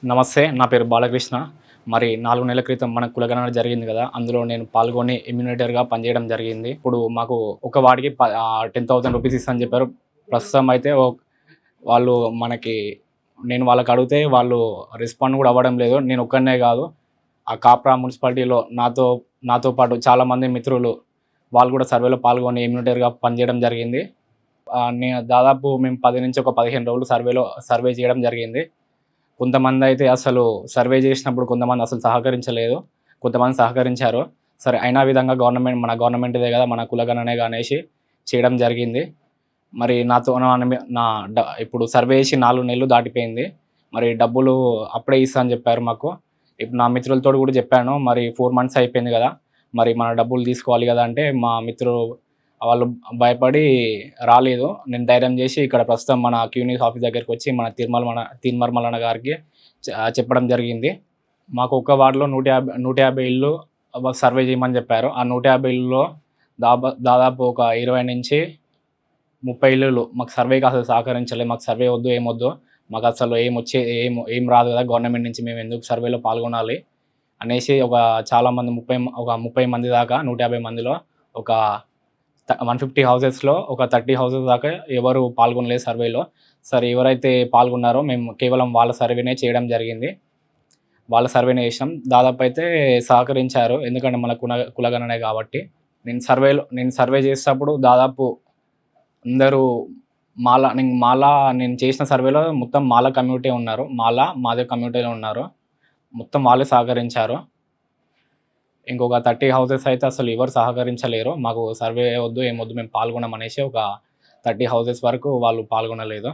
నమస్తే. నా పేరు బాలకృష్ణ. మరి 4 నెలల క్రితం మన కులగణన జరిగింది గదా! అందులో నేను పాల్గొని ఎమ్యులేటర్‌గా పనిజేయడం జరిగింది. ఇప్పుడు మాకు ఒక వార్డ్‌కి 10,000 రూపీస్ ఇస్తా అని చెప్పారు. ప్రస్తుతం అయితే వాళ్ళు మనకి నేను వాళ్ళకడిగితే వాళ్ళు రెస్పాండ్ గూడా అవ్వడం లేదు. నేనొక్కడినే గాదు, ఆ కాప్రా మున్సిపాలిటీలో నాతో పాటు చాలామంది మిత్రులు వాళ్ళు గూడా సర్వేలో పాల్గొని ఎమ్యులేటర్‌గా పనిజేయడం జరిగింది. దాదాపు మేము 10 నుంచి ఒక 15 రోజులు సర్వే చేయడం జరిగింది. కొంతమందయితే అసలు సర్వే జేసినప్పుడు కొంతమంది అసలు సహకరించలేదు. కొంతమంది సహకరించారు. సరే అయినా విధంగా మన గవర్నమెంట్‌దే గదా! మన కులగణనేగా అనేసి చేయడం జరిగింది. మరి నాతో నా మి నా డ ఇప్పుడు సర్వే చేసి 4 నెలలు దాటిపోయింది. మరి డబ్బులు అప్పుడే ఇస్తా అని జెప్పారు మాకు. ఇప్పుడు నా మిత్రులతోటి గూడా జెప్పాను. మరి 4 మంత్స్ అయిపోయింది గదా! మరి మన డబ్బులు తీసుకోవాలి గదా! అంటే మా మిత్రులు వాళ్ళు భయపడి రాలేదు. నేను ధైర్యం జేసి ఇక్కడ ప్రస్తుతం మన క్యూనిస్ ఆఫీస్ దగ్గరికొచ్చి మన తీన్మార్ మల్లన్న గారికి చెప్పడం జరిగింది. మాకు ఒక్క వార్డ్‌లో 150 ఇళ్ళు సర్వే చేయమని జెప్పారు. ఆ 150 ఇళ్ళలో దాదాపు ఒక 20-30 ఇల్లులు మాకు సర్వేకి అసలు సహకరించలే. మాకు సర్వే వద్దు, ఏమొద్దు. మాకసలు ఏం రాదు గదా! గవర్నమెంట్ నుంచి మేమెందుకు సర్వేలో పాల్గొనాలి అనేసి చాలామంది ఒక 30 మంది దాకా 150 మందిలో ఒక 150 హౌసెస్‌లో ఒక 30 హౌసెస్ దాకా ఎవరు పాల్గొనలేదు సర్వేలో. సరే ఎవరైతే పాల్గొన్నారో మేము కేవలం వాళ్ళ సర్వేనే చేయడం జరిగింది. వాళ్ళ సర్వేనే చేసినాం. దాదాపయితే సహకరించారు. ఎందుకంటే మన కులగణనే గాబట్టి. నేను సర్వే చేసేటప్పుడు దాదాపు అందరూ నేను చేసిన సర్వేలో మొత్తం మాల కమ్యూనిటీ ఉన్నారు. మాదిగ కమ్యూనిటీలో ఉన్నారు. మొత్తం వాళ్ళే సహకరించారు. ఇంకొక 30 హౌసెస్ అయితే అసలు ఎవరు సహకరించలేరు. మాకు సర్వే వద్దు, ఏమొద్దు మేము పాల్గొనమనేసి ఒక 30 హౌసెస్ వరకు వాళ్ళు పాల్గొనలేదు.